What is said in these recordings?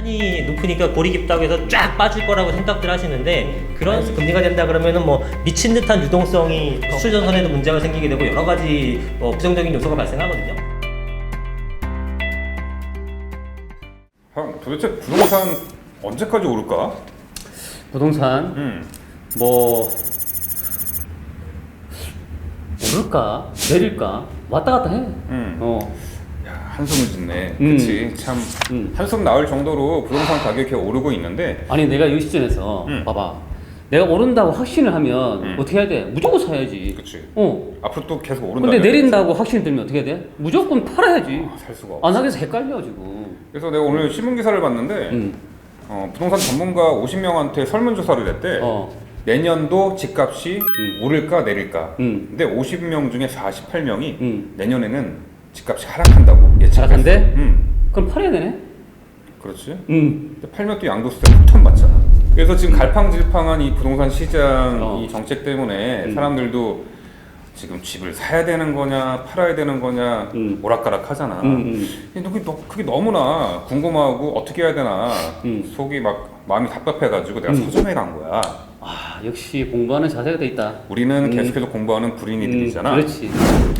산이 높으니까 골이 깊다고 해서 쫙 빠질 거라고 생각들 하시는데 그런 금리가 된다 그러면은 뭐 미친 듯한 유동성이 수출 전선에도 문제가 생기게 되고 여러 가지 부정적인 요소가 발생하거든요. 형, 도대체 부동산 언제까지 오를까? 부동산 뭐 오를까 내릴까 왔다 갔다 해. 야, 한숨을 짓네. 그치. 참 한숨 나올 정도로 부동산 가격이 오르고 있는데 아니 내가 이 시점에서 봐봐. 내가 오른다고 확신을 하면 어떻게 해야 돼? 무조건 사야지. 그치. 어. 앞으로 또 계속 오른다. 근데 내린다고 확신이 들면 어떻게 해야 돼? 무조건 팔아야지. 살 수가 없어. 안 하겠어 헷갈려 지금. 그래서 내가 오늘 신문 기사를 봤는데 부동산 전문가 50명한테 설문조사를 했대. 내년도 집값이 오를까 내릴까. 근데 50명 중에 48명이 내년에는 집값이 하락한다고 예측했어. 하락한대? 그럼 팔아야 되네? 그렇지. 근데 팔면 또 양도세 폭탄 맞잖아. 그래서 지금 갈팡질팡한 이 부동산 시장 이 정책 때문에 사람들도 지금 집을 사야 되는 거냐 팔아야 되는 거냐 오락가락 하잖아. 근데 그게 너무나 궁금하고 어떻게 해야 되나 속이 막 마음이 답답해가지고 내가 서점에 간 거야. 아 역시 공부하는 자세가 돼 있다. 우리는 계속해서 공부하는 불인이들이잖아. 그렇지.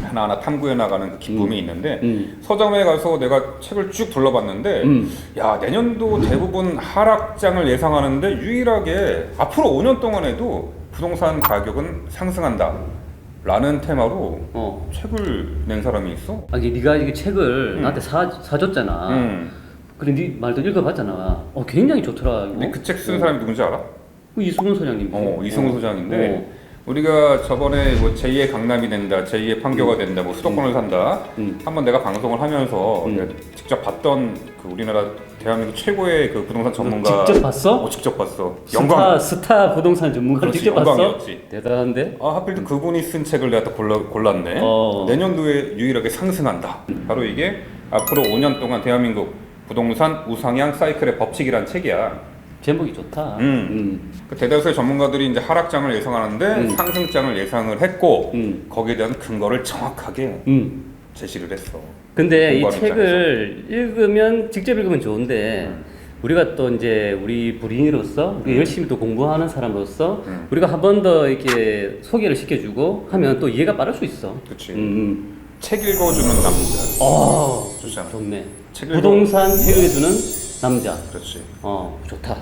하나하나 탐구해 나가는 그 기쁨이 있는데 서점에 가서 내가 책을 쭉 둘러봤는데 야 내년도 대부분 하락장을 예상하는데 유일하게 앞으로 5년 동안에도 부동산 가격은 상승한다 라는 테마로 책을 낸 사람이 있어. 아니 네가 이게 책을 나한테 사줬잖아. 그래 네 말도 읽어봤잖아. 굉장히 좋더라. 근데 그 책 쓴 사람이 누군지 알아? 그 이승훈 소장님. 이승훈 소장인데 우리가 저번에 뭐 제2의 강남이 된다, 제2의 판교가 된다, 뭐 수도권을 산다. 한번 내가 방송을 하면서 내가 직접 봤던 그 우리나라 대한민국 최고의 그 부동산 전문가. 직접 봤어? 직접 봤어. 스타 부동산 전문가를 그렇지, 직접 봤어? 영광이었지. 대단한데? 하필 또 그분이 쓴 책을 내가 또 골랐네. 내년도에 유일하게 상승한다. 바로 이게 앞으로 5년 동안 대한민국 부동산 우상향 사이클의 법칙이란 책이야. 제목이 좋다. 그 대다수의 전문가들이 이제 하락장을 예상하는데 상승장을 예상을 했고 거기에 대한 근거를 정확하게 제시를 했어. 근데 이 책을 읽으면 직접 읽으면 좋은데 우리가 또 이제 우리 불인으로서 열심히 또 공부하는 사람으로서 우리가 한 번 더 이렇게 소개를 시켜주고 하면 또 이해가 빠를 수 있어. 그렇지. 책 읽어주는 남자. 좋잖아. 좋네. 책 부동산 해결해주는 남자. 그렇지. 좋다.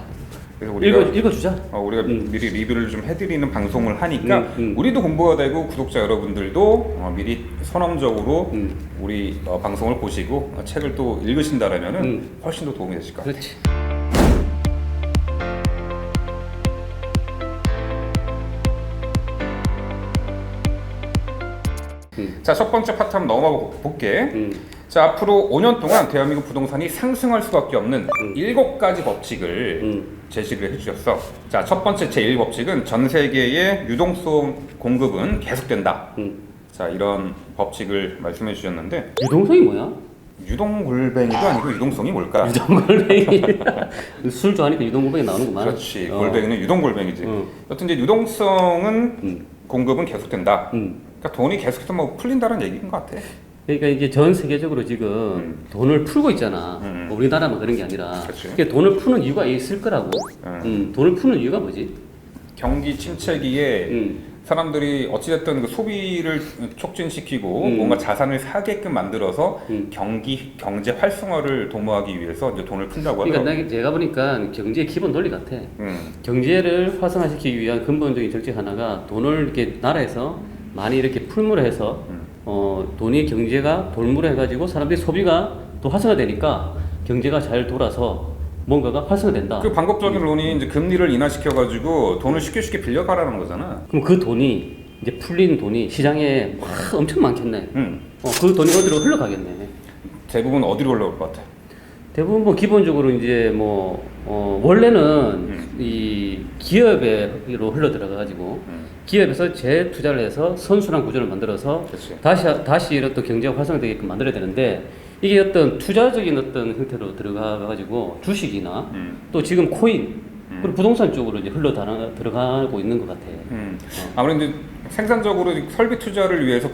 그래서 우리가 읽어주자. 우리가 미리 리뷰를 좀 해드리는 방송을 하니까 우리도 공부가 되고 구독자 여러분들도 미리 선험적으로 우리 방송을 보시고 책을 또 읽으신다라면은 훨씬 더 도움이 되실 것 같아요. 그렇지. 자, 첫 번째 파트 한번 넘어가 볼게. 자, 앞으로 5년 동안 대한민국 부동산이 상승할 수밖에 없는 7가지 법칙을 제시를 해주셨어. 자, 첫 번째 제1법칙은 전 세계의 유동성 공급은 계속된다. 자, 이런 법칙을 말씀해 주셨는데 유동성이 뭐야? 유동골뱅이도 아니고 유동성이 뭘까? 유동골뱅이. 술 좋아하니까 유동골뱅이 나오는구만. 그렇지. 골뱅이는 유동골뱅이지. 여튼 이제 유동성은 공급은 계속된다. 그러니까 돈이 계속해서 뭐 풀린다는 얘기인 것 같아. 그러니까 이제 전 세계적으로 지금 돈을 풀고 있잖아. 우리나라만 그런 게 아니라. 그러니까 돈을 푸는 이유가 있을 거라고. 돈을 푸는 이유가 뭐지? 경기 침체기에 사람들이 어찌됐든 그 소비를 촉진시키고 뭔가 자산을 사게끔 만들어서 경제 활성화를 도모하기 위해서 이제 돈을 푼다고 하더라고요. 그러니까 제가 보니까 경제의 기본 논리 같아. 경제를 활성화시키기 위한 근본적인 정책 하나가 돈을 이렇게 나라에서 많이 이렇게 풀물을 해서 돈이 경제가 돌물을 해가지고 사람들이 소비가 또 활성화되니까 경제가 잘 돌아서 뭔가가 활성화된다. 그 방법적인 론이 이제 금리를 인하시켜가지고 돈을 쉽게 빌려가라는 거잖아. 그럼 그 돈이 이제 풀린 돈이 시장에 막 엄청 많겠네. 그 돈이 어디로 흘러가겠네. 대부분 어디로 올라올 것 같아? 대부분 뭐 기본적으로 이제 뭐 원래는 이 기업으로 흘러 들어가가지고 기업에서 재투자를 해서 선순환 구조를 만들어서 다시 이런 또 경제가 활성화되게끔 만들어야 되는데 이게 어떤 투자적인 어떤 형태로 들어가가지고 주식이나 또 지금 코인 그리고 부동산 쪽으로 이제 들어가고 있는 것 같아. 아무래도 이제 생산적으로 설비 투자를 위해서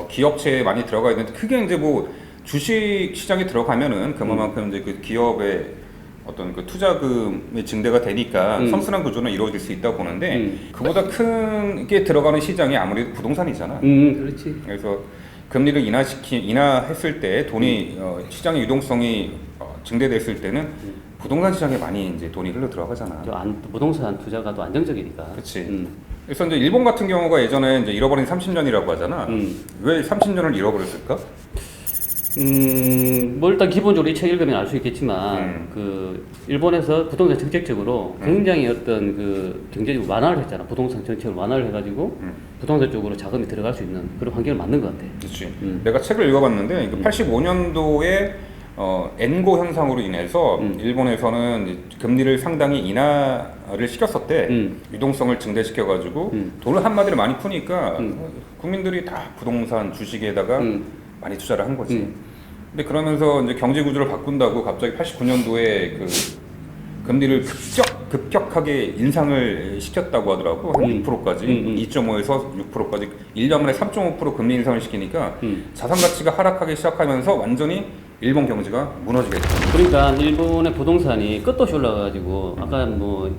기업체에 많이 들어가 있는데 크게 이제 뭐 주식 시장에 들어가면은 그만큼 이제 그 기업의 어떤 그 투자금의 증대가 되니까 선순환 구조는 이루어질 수 있다고 보는데 그보다 큰 게 들어가는 시장이 아무래도 부동산이잖아. 그렇지. 그래서 금리를 인하했을 때 돈이 시장의 유동성이 증대됐을 때는 부동산 시장에 많이 이제 돈이 흘러 들어가잖아. 부동산 투자가 또 안정적이니까. 그렇지. 그래서 이제 일본 같은 경우가 예전에 이제 잃어버린 30년이라고 하잖아. 왜 30년을 잃어버렸을까? 뭐 일단 기본적으로 이 책 읽으면 알 수 있겠지만 그 일본에서 부동산 정책적으로 굉장히 어떤 그 경제적 완화를 했잖아. 부동산 정책을 완화를 해가지고 부동산 쪽으로 자금이 들어갈 수 있는 그런 환경을 만든 것 같아. 그렇지. 내가 책을 읽어봤는데 85년도에 엔고 현상으로 인해서 일본에서는 이제 금리를 상당히 인하를 시켰었대. 유동성을 증대시켜가지고 돈을 한마디로 많이 푸니까 국민들이 다 부동산 주식에다가 많이 투자를 한 거지. 근데 그러면서 이제 경제 구조를 바꾼다고 갑자기 89년도에 그 금리를 급격하게 인상을 시켰다고 하더라고. 한 6%까지. 2.5에서 6%까지 1년 만에 3.5% 금리 인상을 시키니까 자산 가치가 하락하기 시작하면서 완전히 일본 경제가 무너지게 됐죠. 그러니까 일본의 부동산이 끝도 없이 올라가가지고 아까 뭐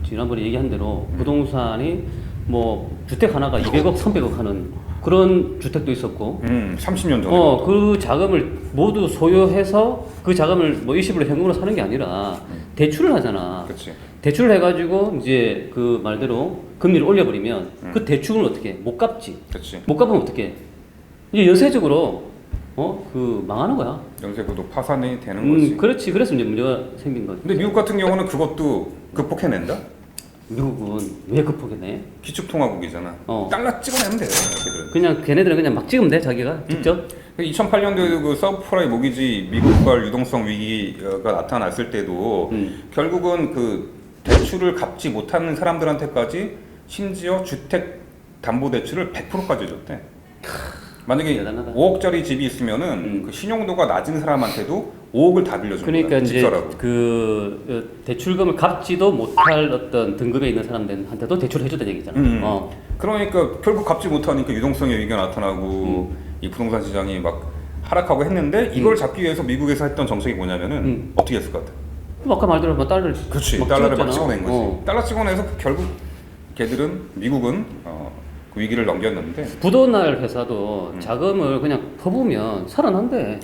지난번에 얘기한 대로 부동산이 뭐 주택 하나가 200억, 300억 하는 그런 주택도 있었고 30년 전에 그 자금을 모두 소유해서 그 자금을 뭐 일시불로 현금으로 사는 게 아니라 대출을 하잖아. 그치. 대출을 해가지고 이제 그 말대로 금리를 올려버리면 그 대출은 어떻게 못 갚지. 그치. 못 갚으면 어떻게? 이제 연쇄적으로 그 망하는 거야. 연쇄구도 파산이 되는 거지. 그렇지. 그래서 이제 문제가 생긴 거지. 근데 미국 같은 경우는 그것도 극복해낸다? 미국은 왜 극복해내? 기축통화국이잖아. 달러 찍어내면 돼. 걔들은. 그냥 걔네들은 그냥 막 찍으면 돼 자기가 직접. 2008년도에도 그 서브프라임 모기지 미국발 유동성 위기가 나타났을 때도 결국은 그 대출을 갚지 못하는 사람들한테까지 심지어 주택 담보 대출을 100%까지 줬대. 만약에 대단하다. 5억짜리 집이 있으면은 그 신용도가 낮은 사람한테도 5억을 다 빌려준 그러니까 거야. 이제 집사라고. 그 대출금을 갚지도 못할 어떤 등급에 있는 사람들한테도 대출을 해줬다는 얘기잖아. 그러니까 결국 갚지 못하니까 유동성의 위기가 나타나고 이 부동산 시장이 막 하락하고 했는데 이걸 잡기 위해서 미국에서 했던 정책이 뭐냐면은 어떻게 했을 것 같아? 아까 말대로 뭐 달러를 그렇지. 막 달러를 막 찍었잖아. 찍어낸 거지. 달러 찍어내서 결국 미국은 그 위기를 넘겼는데 부도날 회사도 자금을 그냥 퍼부으면 살아난대.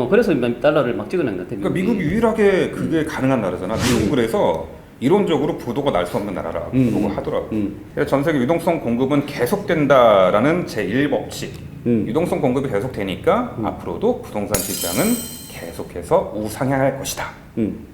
그래서 달러를 막 찍어낸 것 같아. 그러니까 미국이 유일하게 그게 가능한 나라잖아. 미국은 그래서 이론적으로 부도가 날 수 없는 나라라고 하더라고. 그래서 전 세계 유동성 공급은 계속된다라는 제1법칙. 유동성 공급이 계속되니까 앞으로도 부동산 시장은 계속해서 우상향할 것이다.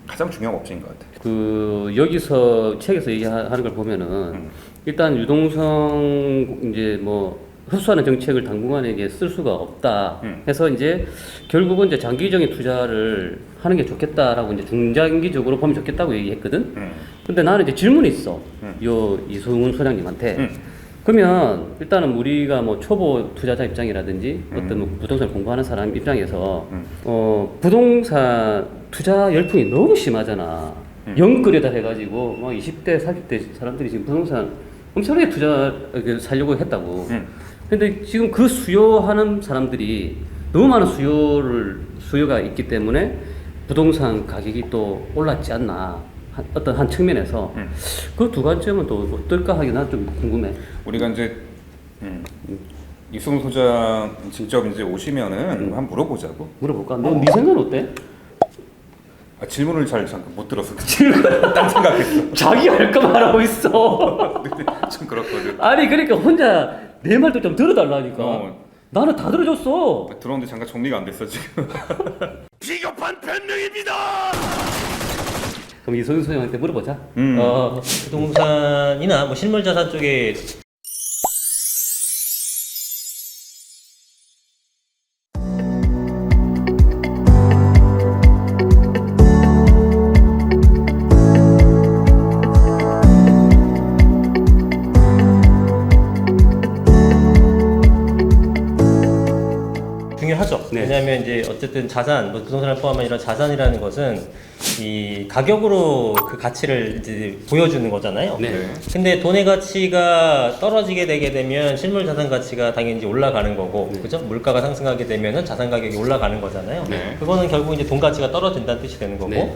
가장 중요한 법칙인 것 같아. 그 여기서 책에서 얘기하는 걸 보면은 일단 유동성 이제 뭐 흡수하는 정책을 당분간에게 쓸 수가 없다 해서 이제 결국은 이제 장기적인 투자를 하는 게 좋겠다라고 이제 중장기적으로 보면 좋겠다고 얘기했거든. 근데 나는 이제 질문이 있어. 요 이승훈 소장님한테. 그러면 일단은 우리가 뭐 초보 투자자 입장이라든지 어떤 뭐 부동산 공부하는 사람 입장에서 부동산 투자 열풍이 너무 심하잖아. 영끌에다 해가지고 뭐 20대, 40대 사람들이 지금 부동산 엄청나게 살려고 했다고. 근데 지금 그 수요하는 사람들이 너무 많은 수요가 있기 때문에 부동산 가격이 또 올랐지 않나. 어떤 한 측면에서 그 두 관점은 또 어떨까 하긴 난 좀 궁금해. 우리가 이제 이승훈 소장 직접 이제 오시면은 한번 물어보자고. 물어볼까? 너 네 생각은 어때? 질문을 잘 못 들어서 딴 생각했어. 자기 할까 말하고 있어. 좀 그렇거든. 아니 그러니까 혼자 내 말도 좀 들어달라니까. 나는 다 들어줬어. 들어오는데 잠깐 정리가 안 됐어 지금. 비겁한 변명입니다. 그럼 이승훈 소장한테 물어보자. 부동산이나 뭐 실물 자산 쪽에 중요하죠. 네. 왜냐하면 왜냐면 이제 어쨌든 자산, 뭐 부동산을 포함한 이런 자산이라는 것은 이 가격으로 그 가치를 이제 보여주는 거잖아요. 네. 근데 돈의 가치가 떨어지게 되게 되면 실물 자산 가치가 당연히 이제 올라가는 거고, 그죠? 물가가 상승하게 되면은 자산 가격이 올라가는 거잖아요. 네. 그거는 결국 이제 돈 가치가 떨어진다는 뜻이 되는 거고. 네.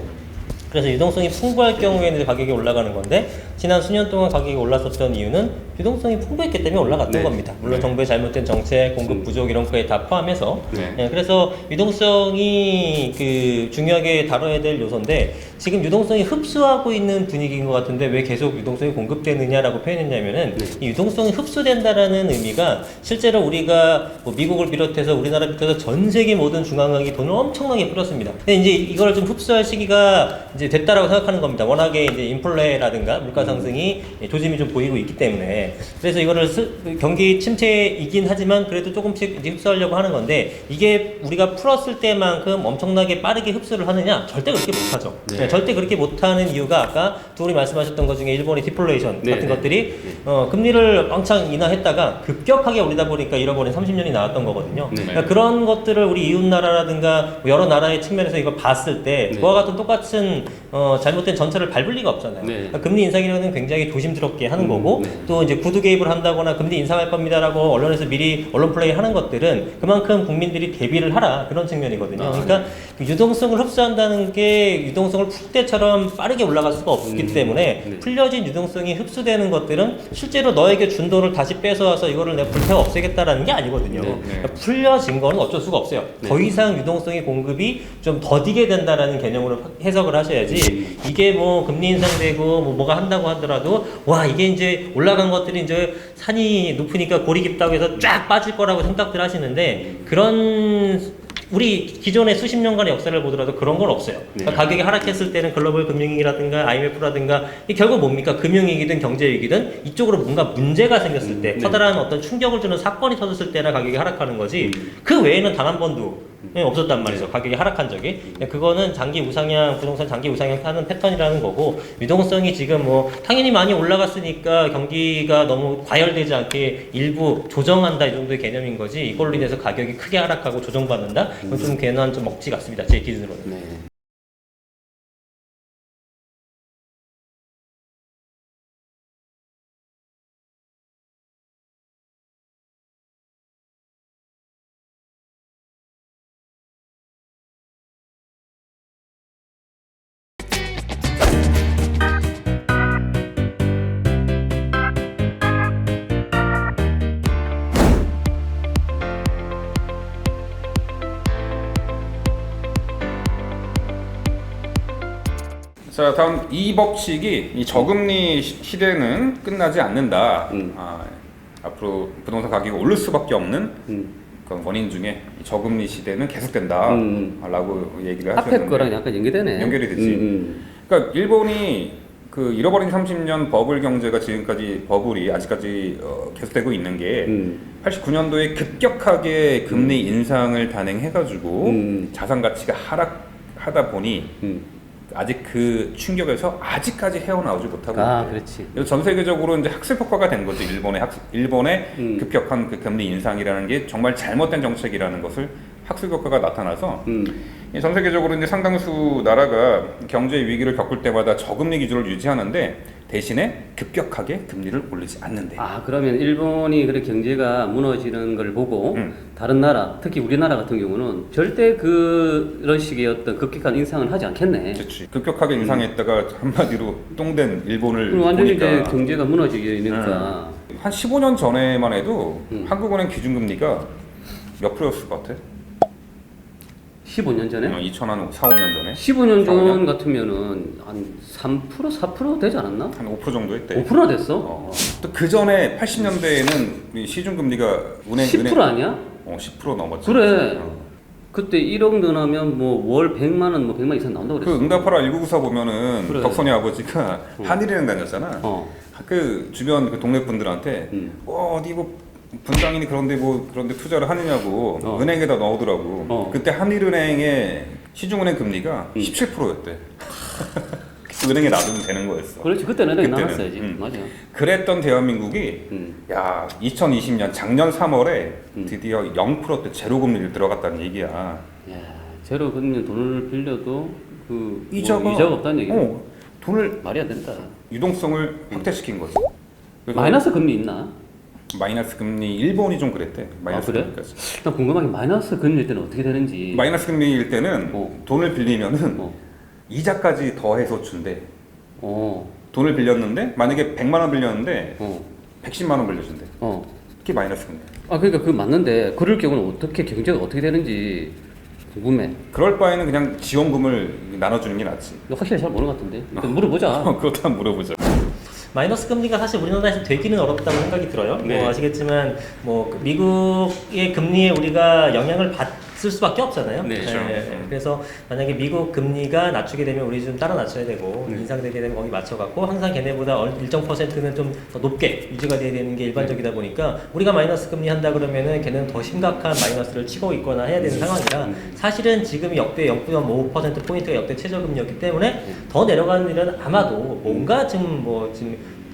그래서 유동성이 풍부할 경우에는 이제 가격이 올라가는 건데, 지난 수년 동안 가격이 올랐었던 이유는 유동성이 풍부했기 때문에 올라갔던 네. 겁니다. 물론 네. 정부의 잘못된 정책, 공급 부족 이런 거에 다 포함해서. 네. 예, 그래서 유동성이 그 중요하게 다뤄야 될 요소인데, 지금 유동성이 흡수하고 있는 분위기인 것 같은데 왜 계속 유동성이 공급되느냐라고 표현했냐면은, 이 유동성이 흡수된다라는 의미가 실제로 우리가 뭐 미국을 비롯해서 우리나라 비롯해서 전 세계 모든 중앙은행이 돈을 엄청나게 풀었습니다. 근데 이제 이걸 좀 흡수할 시기가 이제 됐다라고 생각하는 겁니다. 워낙에 이제 인플레라든가 물가 상승이 조짐이 좀 보이고 있기 때문에. 그래서 이거를 경기 침체이긴 하지만 그래도 조금씩 이제 흡수하려고 하는 건데, 이게 우리가 풀었을 때만큼 엄청나게 빠르게 흡수를 하느냐? 절대 그렇게 못하죠. 네. 절대 그렇게 못하는 이유가 아까 두 분이 말씀하셨던 것 중에 일본의 디플레이션 네, 같은 네. 것들이 금리를 왕창 인하했다가 급격하게 올리다 보니까 잃어버린 30년이 나왔던 거거든요. 네. 그러니까 그런 것들을 우리 이웃 나라라든가 여러 나라의 측면에서 이걸 봤을 때 네. 그와 같은 똑같은 잘못된 전철을 밟을 리가 없잖아요. 네. 그러니까 금리 인상이라는 굉장히 조심스럽게 하는 거고, 네. 또 이제 구두 개입을 한다거나 금리 인상할 겁니다라고 언론에서 미리 언론 플레이 하는 것들은 그만큼 국민들이 대비를 하라, 그런 측면이거든요. 아, 그러니까 그 유동성을 흡수한다는 게 유동성을 풀 때처럼 빠르게 올라갈 수가 없기 때문에 네. 풀려진 유동성이 흡수되는 것들은 실제로 너에게 준 돈을 다시 뺏어와서 이거를 내가 불태워 없애겠다라는 게 아니거든요. 네. 그러니까 풀려진 거는 어쩔 수가 없어요. 네. 더 이상 유동성의 공급이 좀 더디게 된다라는 개념으로 해석을 하셔야지, 이게 뭐 금리 인상되고 뭐가 한다고 하더라도 와 이게 이제 올라간 것들이 이제 산이 높으니까 골이 깊다고 해서 쫙 빠질 거라고 생각들 하시는데, 그런 우리 기존의 수십 년간의 역사를 보더라도 그런 건 없어요. 그러니까 가격이 하락했을 때는 글로벌 금융위기라든가 IMF라든가 결국 뭡니까? 금융위기든 경제위기든 이쪽으로 뭔가 문제가 생겼을 때, 커다란 어떤 충격을 주는 사건이 터졌을 때나 가격이 하락하는 거지, 그 외에는 단 한 번도 없었단 말이죠. 가격이 하락한 적이. 그거는 장기 우상향, 부동산 장기 우상향 하는 패턴이라는 거고, 유동성이 지금 뭐 당연히 많이 올라갔으니까 경기가 너무 과열되지 않게 일부 조정한다, 이 정도의 개념인 거지, 이걸로 인해서 가격이 크게 하락하고 조정받는다? 그건 좀 괜한 좀 먹지 같습니다. 제 기준으로는. 네. 자, 다음 이 법칙이 이 저금리 시대는 끝나지 않는다. 앞으로 부동산 가격이 오를 수밖에 없는 그런 원인 중에 이 저금리 시대는 계속된다. 라고 얘기를 앞에 하셨는데 거랑 약간 연계되네. 연결이 되지. 그러니까 일본이 그 잃어버린 30년 버블 경제가 지금까지 버블이 아직까지 계속되고 있는 게 89년도에 급격하게 금리 인상을 단행해가지고 자산 가치가 하락하다 보니 아직 그 충격에서 아직까지 헤어나오지 못하고 아, 있는데, 그렇지. 그래서 전 세계적으로 이제 학습 효과가 된 거죠. 일본의 급격한 그 금리 인상이라는 게 정말 잘못된 정책이라는 것을 학습 효과가 나타나서 전 세계적으로 이제 상당수 나라가 경제 위기를 겪을 때마다 저금리 기조를 유지하는데 대신에 급격하게 금리를 올리지 않는데. 아, 그러면 일본이 그렇게 경제가 무너지는 걸 보고 다른 나라, 특히 우리나라 같은 경우는 절대 그런 식의 어떤 급격한 인상을 하지 않겠네. 그렇지. 급격하게 인상했다가 한마디로 똥된 일본을 그럼 완전히 이제 보니까 경제가 무너지니까. 한 15년 전에만 해도 한국은행 기준금리가 몇 프로였을 것 같아? 15년 전에? 2004, 5년 전에? 15년 4, 전 5년? 같으면은 한 3%, 4% 되지 않았나? 한 5% 정도 했대. 5%나 됐어? 또 그 전에 80년대에는 우리 시중금리가 10% 아니야? 10% 넘었지. 그래. 그때 1억 넣으면 뭐 월 100만 원, 뭐 100만 이상 나온다고 그 그랬어. 응답하라 1994 보면은 그래. 덕선이 아버지가 한일은행 다녔잖아. 그 주변 그 동네 분들한테 어디 뭐 분당이니 그런데 투자를 하느냐고 은행에다 넣으더라고. 그때 한일은행의 시중은행 금리가 17%였대. 은행에 놔두면 되는 거였어. 그렇지. 그때는 은행 그때는. 나갔어야지. 맞아. 그랬던 대한민국이 야 2020년 작년 3월에 드디어 0%대 제로 금리를 들어갔다는 얘기야. 야, 제로 금리 돈을 빌려도 그 이자가 이자가 없다는 얘기. 돈을 말이 안 된다. 유동성을 확대시킨 거지. 그래서 마이너스 금리 있나? 마이너스 금리 일본이 좀 그랬대. 마이너스 그래? 금리까지. 난 궁금한 게 마이너스 금리일 때는 어떻게 되는지. 마이너스 금리일 때는 어. 돈을 빌리면은 어. 이자까지 더해서 준대. 어. 돈을 빌렸는데 만약에 100만 원 빌렸는데 어. 110만 원 빌려준대. 어. 그게 마이너스 금리. 아 그러니까 그 맞는데 그럴 경우는 어떻게 경제가 어떻게 되는지 궁금해. 그럴 바에는 그냥 지원금을 나눠주는 게 낫지. 너 확실히 잘 모르는 것 같은데. 일단 물어보자. 그것도 한번 물어보자. 마이너스 금리가 사실 우리나라에서 되기는 어렵다고 생각이 들어요. 네. 뭐 아시겠지만 뭐 미국의 금리에 우리가 영향을 받을 수밖에 없잖아요. 네, 그렇죠. 그래서 만약에 미국 금리가 낮추게 되면 우리 좀 따라 낮춰야 되고 인상되게 되면 거기 맞춰갖고 항상 걔네보다 일정 퍼센트는 좀 더 높게 유지가 돼야 되는 게 일반적이다 보니까 우리가 마이너스 금리 한다 그러면은 걔는 더 심각한 마이너스를 치고 있거나 해야 되는 상황이라 사실은 지금 역대 0.5% 포인트가 역대 최저금리였기 때문에 더 내려가는 일은 아마도 뭔가 지금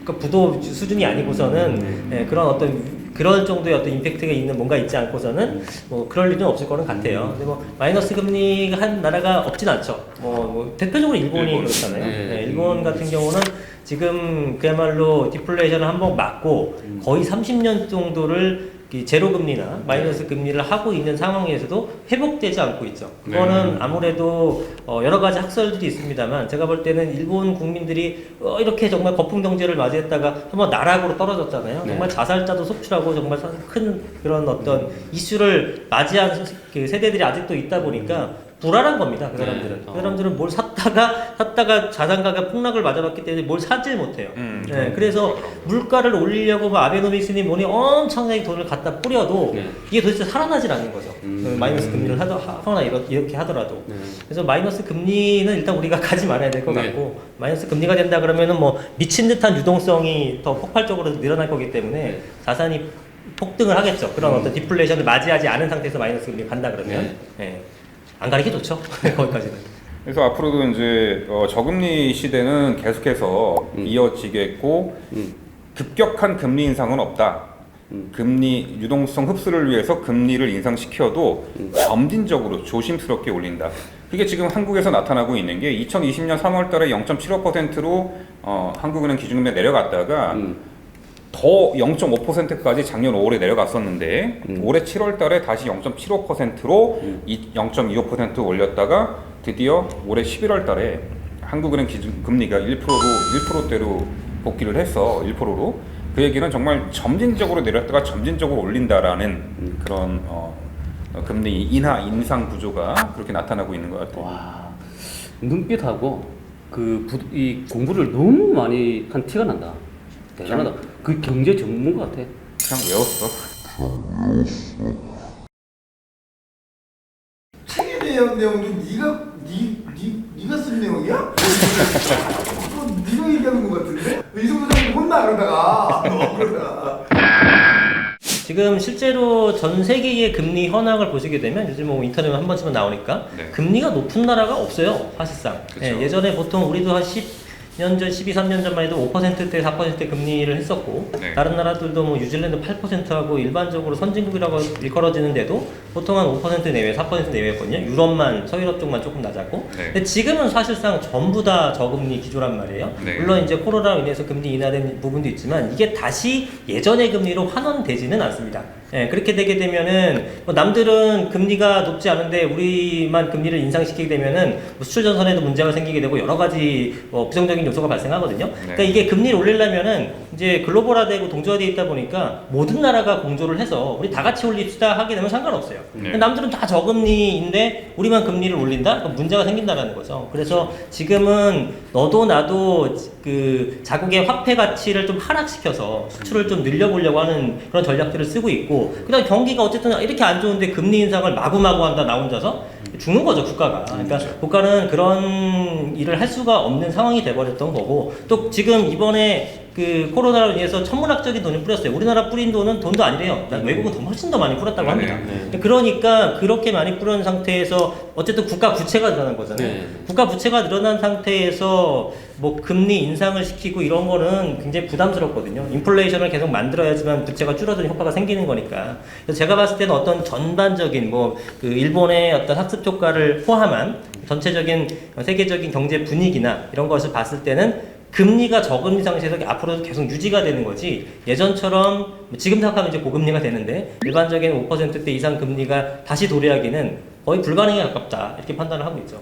그러니까 부도 수준이 아니고서는 그런 어떤 그럴 정도의 어떤 임팩트가 있는 뭔가 있지 않고서는 뭐 그럴 일은 없을 거는 같아요. 근데 뭐 마이너스 금리가 한 나라가 없진 않죠. 뭐 대표적으로 일본이 그렇잖아요. 네. 일본 같은 경우는 지금 그야말로 디플레이션을 한번 맞고 거의 30년 정도를 이 제로 금리나 마이너스 금리를 하고 있는 상황에서도 회복되지 않고 있죠. 그거는 아무래도 여러 가지 학설들이 있습니다만 제가 볼 때는 일본 국민들이 이렇게 정말 거품 경제를 맞이했다가 한번 나락으로 떨어졌잖아요. 네. 정말 자살자도 속출하고 정말 큰 그런 어떤 이슈를 맞이한 그 세대들이 아직도 있다 보니까 불안한 겁니다. 그 사람들은. 네. 그 사람들은 뭘 샀다가 자산가가 폭락을 맞아봤기 때문에 뭘 사질 못해요. 네, 그래서 물가를 올리려고 뭐 아베노믹스니 뭐니 엄청나게 돈을 갖다 뿌려도 네. 이게 도대체 살아나질 않는 거죠. 마이너스 금리를 하거나 이렇게 하더라도. 그래서 마이너스 금리는 일단 우리가 가지 말아야 될 것 네. 같고 마이너스 금리가 된다 그러면은 뭐 미친 듯한 유동성이 더 폭발적으로 늘어날 거기 때문에 네. 자산이 폭등을 하겠죠. 그런 어떤 디플레이션을 맞이하지 않은 상태에서 마이너스 금리 간다 그러면. 네. 안 가는 게 좋죠. 거기까지는. 그래서 앞으로도 이제 저금리 시대는 계속해서 이어지겠고 급격한 금리 인상은 없다. 금리 유동성 흡수를 위해서 금리를 인상시켜도 점진적으로 조심스럽게 올린다. 그게 지금 한국에서 나타나고 있는 게 2020년 3월달에 0.75%로 한국은행 기준금리 내려갔다가 더 0.5%까지 작년 5월에 내려갔었는데 올해 7월달에 다시 0.75%로 0.25% 올렸다가 드디어 올해 11월달에 한국은행 기준금리가 1%대로 복귀를 해서 1%로 그 얘기는 정말 점진적으로 내렸다가 점진적으로 올린다라는 그런 금리 인상 구조가 그렇게 나타나고 있는 것 같아요. 와, 눈빛하고 이 공부를 너무 많이 한 티가 난다. 대단하다. 그 경제 전문가 같아. 그냥 외웠어. 책에 대한 내용은 네가 쓴 내용이야? 그거 네가 얘기하는 것 같은데? 이성도 좀 혼나 그러다가 지금 실제로 전 세계의 금리 현황을 보시게 되면 요즘 뭐 인터넷에 한 번쯤은 나오니까 네. 금리가 높은 나라가 없어요. 사실상. 그쵸. 예전에 보통 우리도 한 10년 전, 12, 3년 전만 해도 5%대, 4%대 금리를 했었고 네. 다른 나라들도 뭐 뉴질랜드 8%하고 일반적으로 선진국이라고 일컬어지는데도 보통 한 5% 내외, 4% 내외였거든요. 유럽만, 서유럽 쪽만 조금 낮았고 네. 근데 지금은 사실상 전부 다 저금리 기조란 말이에요. 네. 물론 이제 코로나로 인해서 금리 인하된 부분도 있지만 이게 다시 예전의 금리로 환원되지는 않습니다. 예, 그렇게 되게 되면은 뭐 남들은 금리가 높지 않은데 우리만 금리를 인상시키게 되면은 뭐 수출 전선에도 문제가 생기게 되고 여러 가지 부정적인 요소가 발생하거든요. 그러니까 이게 금리를 올리려면은 이제 글로벌화되고 동조화되어 있다 보니까 모든 나라가 공조를 해서 우리 다 같이 올립시다 하게 되면 상관없어요. 근데 남들은 다 저금리인데 우리만 금리를 올린다? 그럼 문제가 생긴다라는 거죠. 그래서 지금은 너도 나도 그 자국의 화폐 가치를 좀 하락시켜서 수출을 좀 늘려보려고 하는 그런 전략들을 쓰고 있고 그다음 경기가 어쨌든 이렇게 안 좋은데 금리 인상을 마구마구 한다 나 혼자서 죽는 거죠 국가가. 그러니까 국가는 그런 일을 할 수가 없는 상황이 돼버렸던 거고 또 지금 이번에 그 코로나로 인해서 천문학적인 돈을 뿌렸어요. 우리나라 뿌린 돈은 돈도 아니래요. 외국은 더 훨씬 더 많이 뿌렸다고 합니다. 그러니까 그렇게 많이 뿌린 상태에서 어쨌든 국가 부채가 늘어난 거잖아요. 국가 부채가 늘어난 상태에서 뭐 금리 인상을 시키고 이런 거는 굉장히 부담스럽거든요. 인플레이션을 계속 만들어야지만 부채가 줄어드는 효과가 생기는 거니까. 그래서 제가 봤을 때는 어떤 전반적인 뭐 그 일본의 어떤 학습 효과를 포함한 전체적인 세계적인 경제 분위기나 이런 것을 봤을 때는 금리가 저금리 상태에서 앞으로도 계속 유지가 되는 거지, 예전처럼 지금 생각하면 이제 고금리가 되는데 일반적인 5%대 이상 금리가 다시 도래하기는 거의 불가능에 가깝다, 이렇게 판단을 하고 있죠.